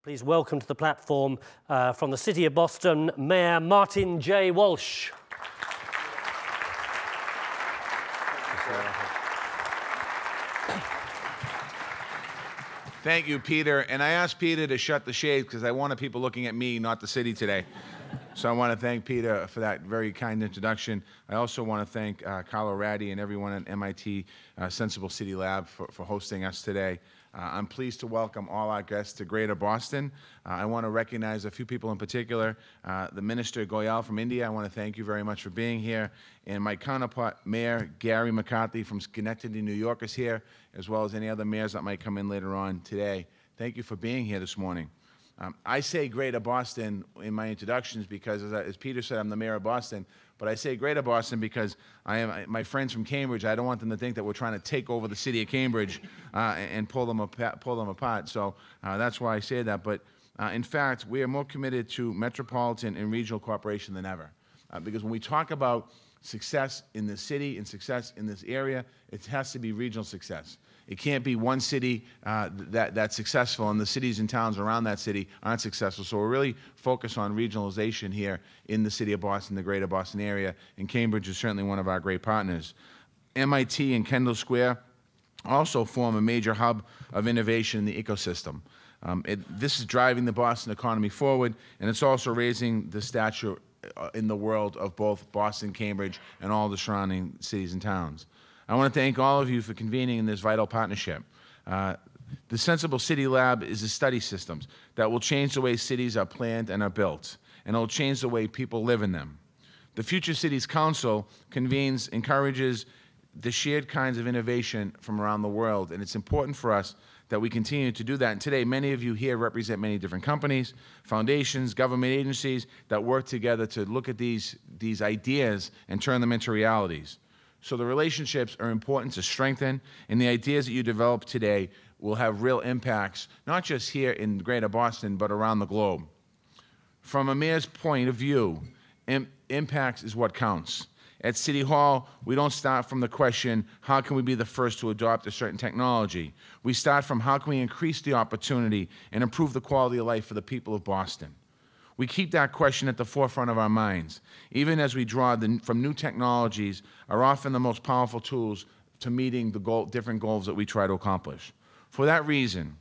Please welcome to the platform from the City of Boston, Mayor Martin J. Walsh. Thank you, Peter. And I asked Peter to shut the shades because I wanted people looking at me, not the city today. So I want to thank Peter for that very kind introduction. I also want to thank Carlo, Ratti, and everyone at MIT Senseable City Lab for hosting us today. I'm pleased to welcome all our guests to Greater Boston. I want to recognize a few people in particular. The Minister Goyal from India, I want to thank you very much for being here. And my counterpart, Mayor Gary McCarthy from Schenectady, New York, is here, as well as any other mayors that might come in later on today. Thank you for being here this morning. I say Greater Boston in my introductions because, as Peter said, I'm the mayor of Boston. But I say Greater Boston because my friends from Cambridge, I don't want them to think that we're trying to take over the city of Cambridge and pull them apart. So that's why I say that. But in fact, we are more committed to metropolitan and regional cooperation than ever. Because when we talk about success in the city and success in this area, it has to be regional success. It can't be one city that's successful and the cities and towns around that city aren't successful. So we're really focused on regionalization here in the city of Boston, the greater Boston area, and Cambridge is certainly one of our great partners. MIT and Kendall Square also form a major hub of innovation in the ecosystem. This is driving the Boston economy forward, and it's also raising the stature in the world of both Boston, Cambridge, and all the surrounding cities and towns. I want to thank all of you for convening in this vital partnership. The Senseable City Lab is a study systems that will change the way cities are planned and are built, and it will change the way people live in them. The Future Cities Council encourages the shared kinds of innovation from around the world, and it's important for us that we continue to do that. And today, many of you here represent many different companies, foundations, government agencies that work together to look at these ideas and turn them into realities. So the relationships are important to strengthen, and the ideas that you develop today will have real impacts, not just here in Greater Boston, but around the globe. From a mayor's point of view, impacts is what counts. At City Hall, we don't start from the question, how can we be the first to adopt a certain technology? We start from how can we increase the opportunity and improve the quality of life for the people of Boston? We keep that question at the forefront of our minds, even as we draw from new technologies are often the most powerful tools to meeting the different goals that we try to accomplish. For that reason,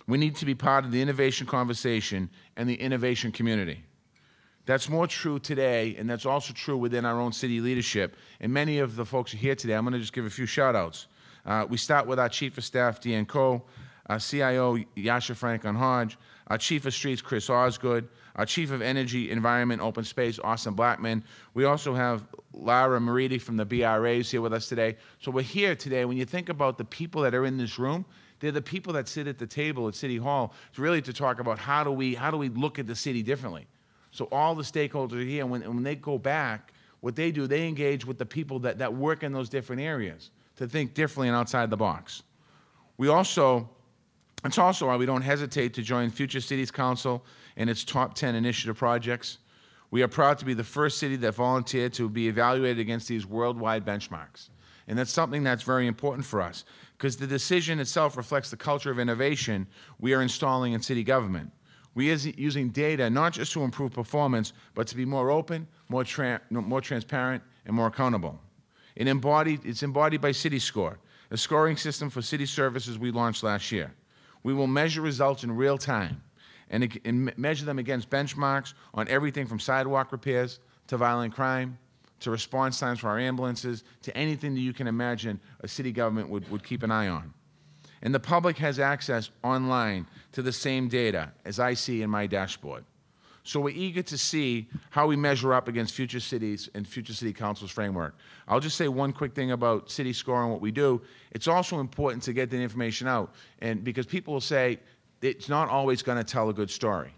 we need to be part of the innovation conversation and the innovation community. That's more true today, and that's also true within our own city leadership. And many of the folks who are here today, I'm going to just give a few shout-outs. We start with our Chief of Staff, Deanne Coe, our CIO, Yasha Franklin-Hodge, our Chief of Streets, Chris Osgood, our Chief of Energy, Environment, Open Space, Austin Blackman. We also have Lara Maridi from the BRA who's here with us today. So we're here today. When you think about the people that are in this room, they're the people that sit at the table at City Hall really to talk about how do we look at the city differently. So all the stakeholders are here, and when they go back, what they do, they engage with the people that work in those different areas to think differently and outside the box. It's also why we don't hesitate to join Future Cities Council and its top 10 initiative projects. We are proud to be the first city that volunteered to be evaluated against these worldwide benchmarks. And that's something that's very important for us, because the decision itself reflects the culture of innovation we are installing in city government. We are using data not just to improve performance, but to be more open, more transparent, and more accountable. It's embodied by CityScore, a scoring system for city services we launched last year. We will measure results in real time and measure them against benchmarks on everything from sidewalk repairs to violent crime to response times for our ambulances to anything that you can imagine a city government would keep an eye on. And the public has access online to the same data as I see in my dashboard. So we're eager to see how we measure up against Future Cities and Future City Council's framework. I'll just say one quick thing about CityScore and what we do. It's also important to get the information out, and because people will say it's not always going to tell a good story.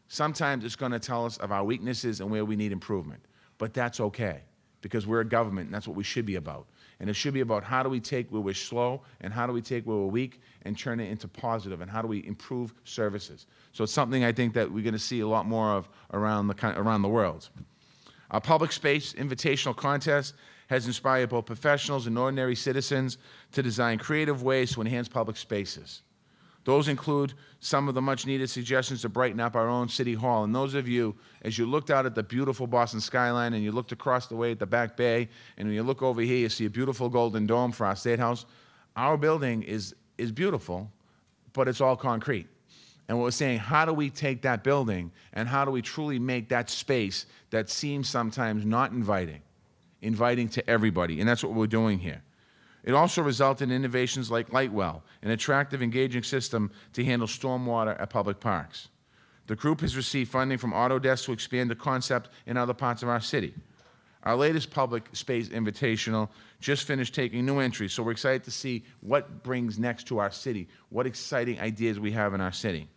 Sometimes it's going to tell us of our weaknesses and where we need improvement. But that's okay, because we're a government, and that's what we should be about. And it should be about how do we take where we're slow and how do we take where we're weak and turn it into positive, and how do we improve services. So it's something I think that we're going to see a lot more of around the world. Our public space invitational contest has inspired both professionals and ordinary citizens to design creative ways to enhance public spaces. Those include some of the much-needed suggestions to brighten up our own City Hall. And those of you, as you looked out at the beautiful Boston skyline and you looked across the way at the Back Bay, and when you look over here, you see a beautiful golden dome for our State House. Our building is beautiful, but it's all concrete. And we're saying, how do we take that building and how do we truly make that space that seems sometimes not inviting to everybody? And that's what we're doing here. It also resulted in innovations like Lightwell, an attractive, engaging system to handle stormwater at public parks. The group has received funding from Autodesk to expand the concept in other parts of our city. Our latest public space invitational just finished taking new entries, so we're excited to see what brings next to our city, what exciting ideas we have in our city.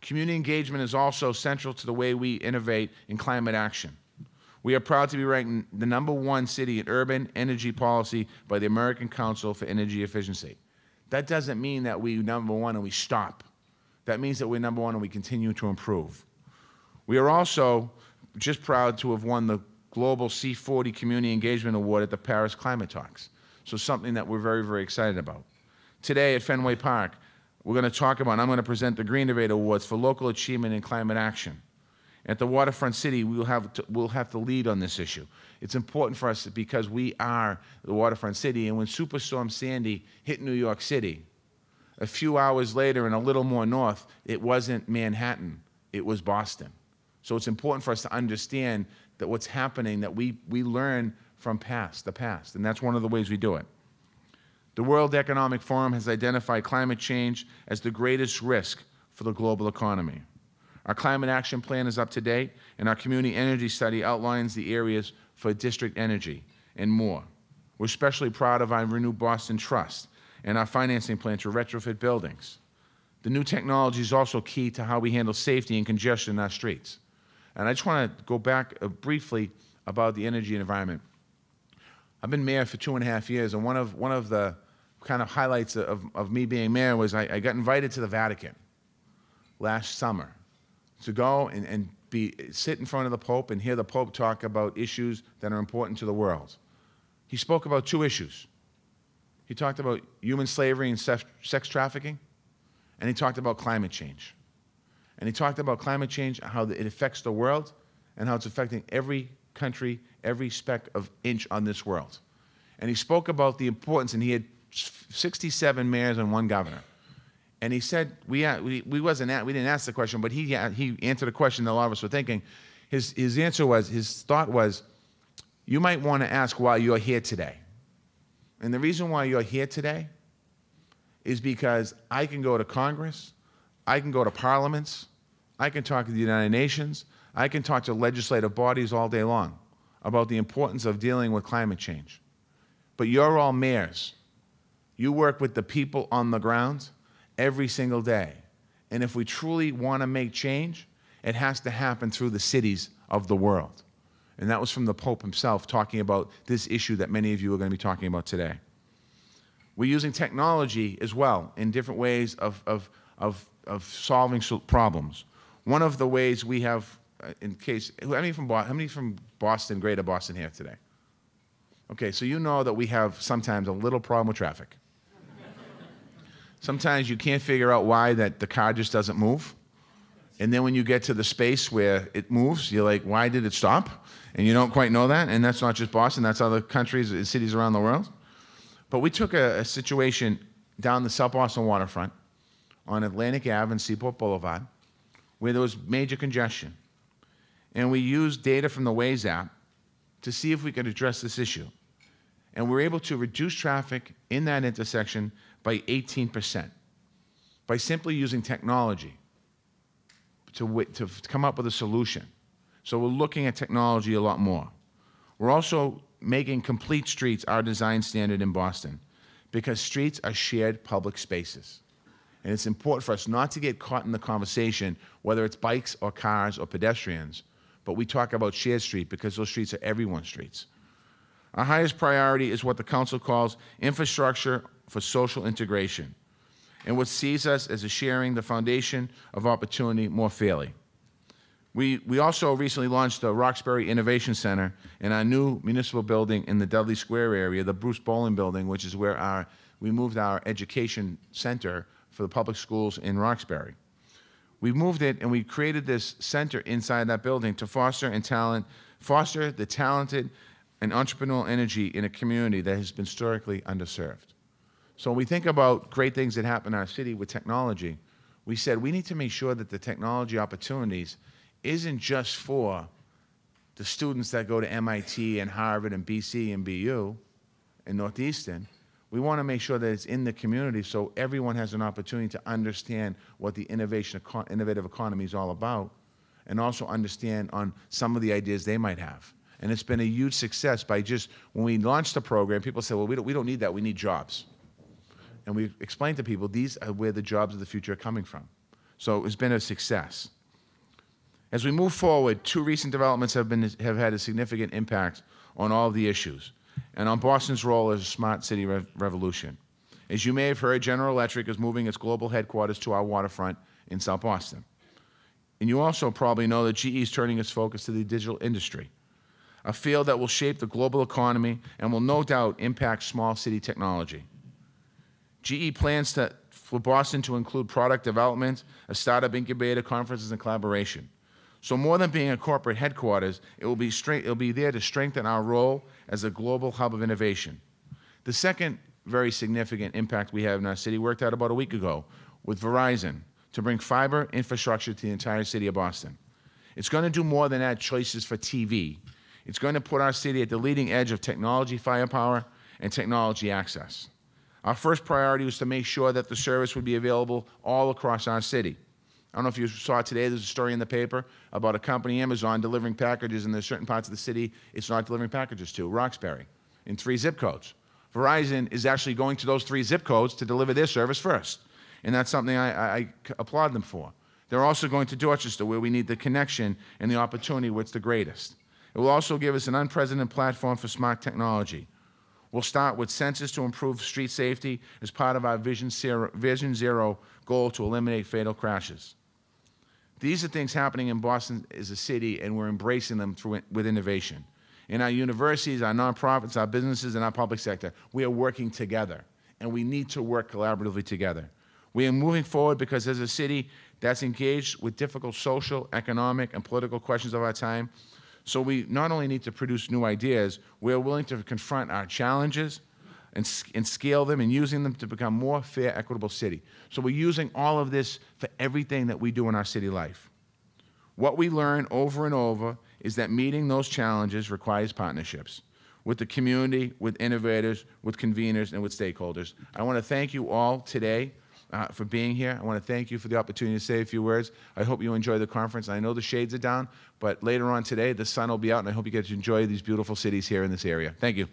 Community engagement is also central to the way we innovate in climate action. We are proud to be ranked the #1 city in urban energy policy by the American Council for Energy Efficiency. That doesn't mean that we're #1 and we stop. That means that we're #1 and we continue to improve. We are also just proud to have won the Global C40 Community Engagement Award at the Paris Climate Talks. So something that we're very, very excited about. Today at Fenway Park, we're going to talk about, I'm going to present the Green Innovator Awards for local achievement in climate action. At the Waterfront City, we'll have to lead on this issue. It's important for us because we are the Waterfront City, and when Superstorm Sandy hit New York City, a few hours later and a little more north, it wasn't Manhattan, it was Boston. So it's important for us to understand that what's happening, that we learn from the past, and that's one of the ways we do it. The World Economic Forum has identified climate change as the greatest risk for the global economy. Our climate action plan is up to date, and our community energy study outlines the areas for district energy and more. We're especially proud of our Renew Boston Trust and our financing plan to retrofit buildings. The new technology is also key to how we handle safety and congestion in our streets. And I just want to go back briefly about the energy and environment. I've been mayor for 2.5 years, and one of the kind of highlights of me being mayor was I got invited to the Vatican last summer to go and sit in front of the Pope and hear the Pope talk about issues that are important to the world. He spoke about 2 issues. He talked about human slavery and sex trafficking, and he talked about climate change. And he talked about climate change, how it affects the world, and how it's affecting every country, every speck of inch on this world. And he spoke about the importance, and he had 67 mayors and 1 governor. And he said, we didn't ask the question, but he answered a question that a lot of us were thinking. His thought was, you might want to ask why you're here today. And the reason why you're here today is because I can go to Congress, I can go to parliaments, I can talk to the United Nations, I can talk to legislative bodies all day long about the importance of dealing with climate change. But you're all mayors. You work with the people on the ground every single day. And if we truly want to make change, it has to happen through the cities of the world. And that was from the Pope himself talking about this issue that many of you are going to be talking about today. We're using technology as well in different ways of solving problems. One of the ways we have, how many from Boston, Greater Boston here today? Okay, so you know that we have sometimes a little problem with traffic. Sometimes you can't figure out why that the car just doesn't move. And then when you get to the space where it moves, you're like, why did it stop? And you don't quite know that. And that's not just Boston, that's other countries and cities around the world. But we took a situation down the South Boston waterfront on Atlantic Ave and Seaport Boulevard where there was major congestion. And we used data from the Waze app to see if we could address this issue. And we were able to reduce traffic in that intersection by 18% by simply using technology to come up with a solution. So we're looking at technology a lot more. We're also making complete streets our design standard in Boston because streets are shared public spaces. And it's important for us not to get caught in the conversation, whether it's bikes or cars or pedestrians, but we talk about shared street because those streets are everyone's streets. Our highest priority is what the council calls infrastructure for social integration, and what sees us as sharing the foundation of opportunity more fairly. We also recently launched the Roxbury Innovation Center in our new municipal building in the Dudley Square area, the Bruce Boland building, which is where we moved our education center for the public schools in Roxbury. We moved it and we created this center inside that building to foster the talented and entrepreneurial energy in a community that has been historically underserved. So when we think about great things that happen in our city with technology, we said we need to make sure that the technology opportunities isn't just for the students that go to MIT and Harvard and BC and BU and Northeastern. We want to make sure that it's in the community so everyone has an opportunity to understand what the innovative economy is all about and also understand on some of the ideas they might have. And it's been a huge success by just, when we launched the program, people said, well, we don't need that, we need jobs. And we explained to people, these are where the jobs of the future are coming from. So it's been a success. As we move forward, two recent developments have had a significant impact on all of the issues and on Boston's role as a smart city revolution. As you may have heard, General Electric is moving its global headquarters to our waterfront in South Boston. And you also probably know that GE is turning its focus to the digital industry, a field that will shape the global economy and will no doubt impact small city technology. GE plans for Boston to include product development, a startup incubator, conferences, and collaboration. So more than being a corporate headquarters, it will be there to strengthen our role as a global hub of innovation. The second very significant impact we have in our city worked out about a week ago with Verizon to bring fiber infrastructure to the entire city of Boston. It's going to do more than add choices for TV. It's going to put our city at the leading edge of technology firepower and technology access. Our first priority was to make sure that the service would be available all across our city. I don't know if you saw today, there's a story in the paper about a company, Amazon, delivering packages, and there's certain parts of the city it's not delivering packages to, Roxbury, in 3 zip codes. Verizon is actually going to those 3 zip codes to deliver their service first, and that's something I applaud them for. They're also going to Dorchester, where we need the connection and the opportunity where it's the greatest. It will also give us an unprecedented platform for smart technology. We'll start with sensors to improve street safety as part of our Vision Zero goal to eliminate fatal crashes. These are things happening in Boston as a city, and we're embracing them with innovation. In our universities, our nonprofits, our businesses, and our public sector, we are working together, and we need to work collaboratively together. We are moving forward because as a city that's engaged with difficult social, economic, and political questions of our time, so we not only need to produce new ideas, we are willing to confront our challenges and scale them and using them to become a more fair, equitable city. So we're using all of this for everything that we do in our city life. What we learn over and over is that meeting those challenges requires partnerships with the community, with innovators, with conveners, and with stakeholders. I want to thank you all today for being here. I want to thank you for the opportunity to say a few words. I hope you enjoy the conference. I know the shades are down, but later on today, the sun will be out, and I hope you get to enjoy these beautiful cities here in this area. Thank you.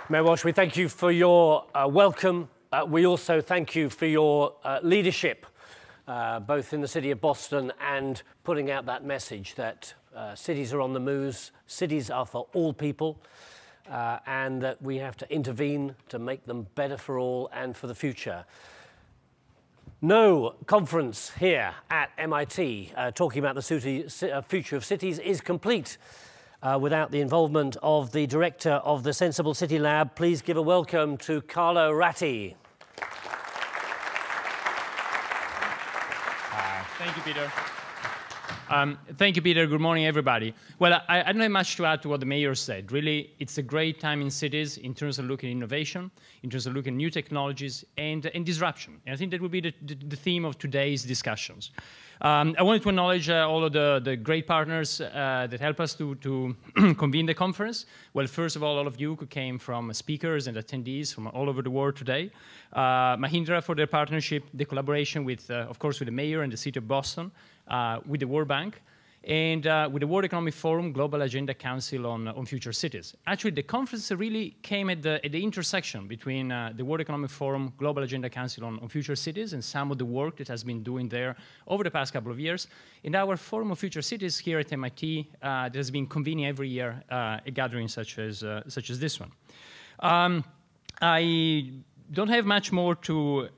Mayor Walsh, we thank you for your welcome. We also thank you for your leadership, both in the city of Boston and putting out that message that cities are on the move, cities are for all people, and that we have to intervene to make them better for all and for the future. No conference here at MIT talking about the future of cities is complete without the involvement of the director of the Senseable City Lab. Please give a welcome to Carlo Ratti. Thank you, Peter. Thank you, Peter. Good morning, everybody. Well, I don't have much to add to what the mayor said. Really, it's a great time in cities in terms of looking at innovation, in terms of looking at new technologies and disruption. And I think that will be the theme of today's discussions. I wanted to acknowledge all of the great partners that help us to convene the conference. Well, first of all of you who came from speakers and attendees from all over the world today. Mahindra for their partnership, the collaboration with, of course, with the mayor and the city of Boston, with the World Bank, and with the World Economic Forum Global Agenda Council on Future Cities. Actually, the conference really came at the intersection between the World Economic Forum Global Agenda Council on Future Cities and some of the work that has been doing there over the past couple of years, and our Forum of Future Cities here at MIT that has been convening every year a gathering such as this one. don't have much more to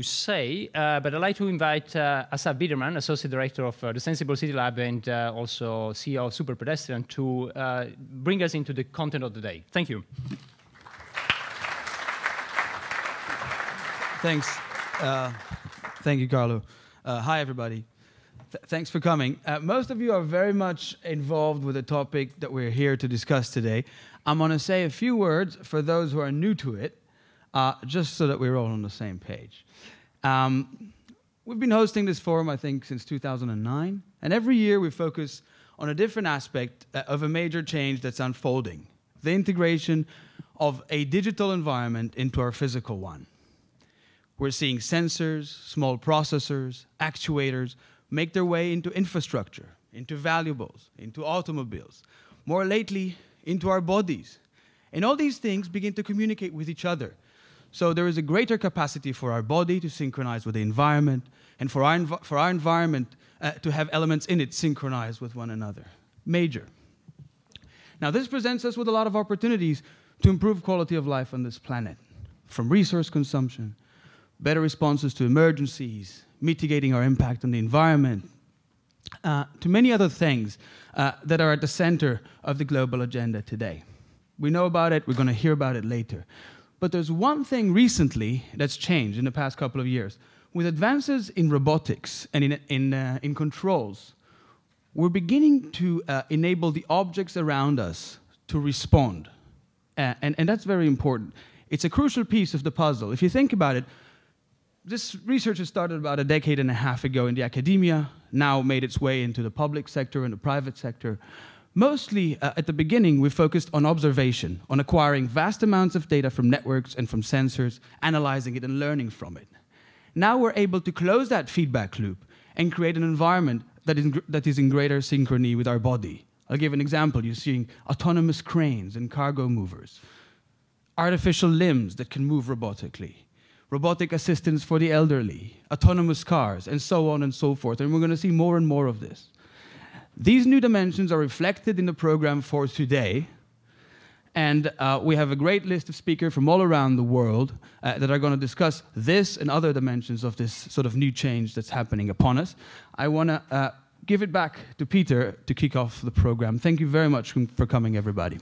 say, but I'd like to invite Assaf Biderman, Associate Director of the Senseable City Lab and also CEO of Superpedestrian, to bring us into the content of the day. Thank you. Thanks. Thank you, Carlo. Hi, everybody. Thanks for coming. Most of you are very much involved with the topic that we're here to discuss today. I'm going to say a few words for those who are new to it, just so that we're all on the same page. We've been hosting this forum, I think, since 2009, and every year we focus on a different aspect of a major change that's unfolding, the integration of a digital environment into our physical one. We're seeing sensors, small processors, actuators make their way into infrastructure, into valuables, into automobiles, more lately, into our bodies. And all these things begin to communicate with each other. So there is a greater capacity for our body to synchronize with the environment, and for our environment to have elements in it synchronized with one another. Major. Now, this presents us with a lot of opportunities to improve quality of life on this planet, from resource consumption, better responses to emergencies, mitigating our impact on the environment, to many other things that are at the center of the global agenda today. We know about it, we're going to hear about it later. But there's one thing recently that's changed in the past couple of years. With advances in robotics and in controls, we're beginning to enable the objects around us to respond. And that's very important. It's a crucial piece of the puzzle. If you think about it, this research has started about a decade and a half ago in the academia, now made its way into the public sector and the private sector. Mostly, at the beginning, we focused on observation, on acquiring vast amounts of data from networks and from sensors, analyzing it and learning from it. Now we're able to close that feedback loop and create an environment that is in greater synchrony with our body. I'll give an example. You're seeing autonomous cranes and cargo movers, artificial limbs that can move robotically, robotic assistance for the elderly, autonomous cars, and so on and so forth. And we're going to see more and more of this. These new dimensions are reflected in the program for today. And we have a great list of speakers from all around the world that are going to discuss this and other dimensions of this sort of new change that's happening upon us. I want to give it back to Peter to kick off the program. Thank you very much for coming, everybody.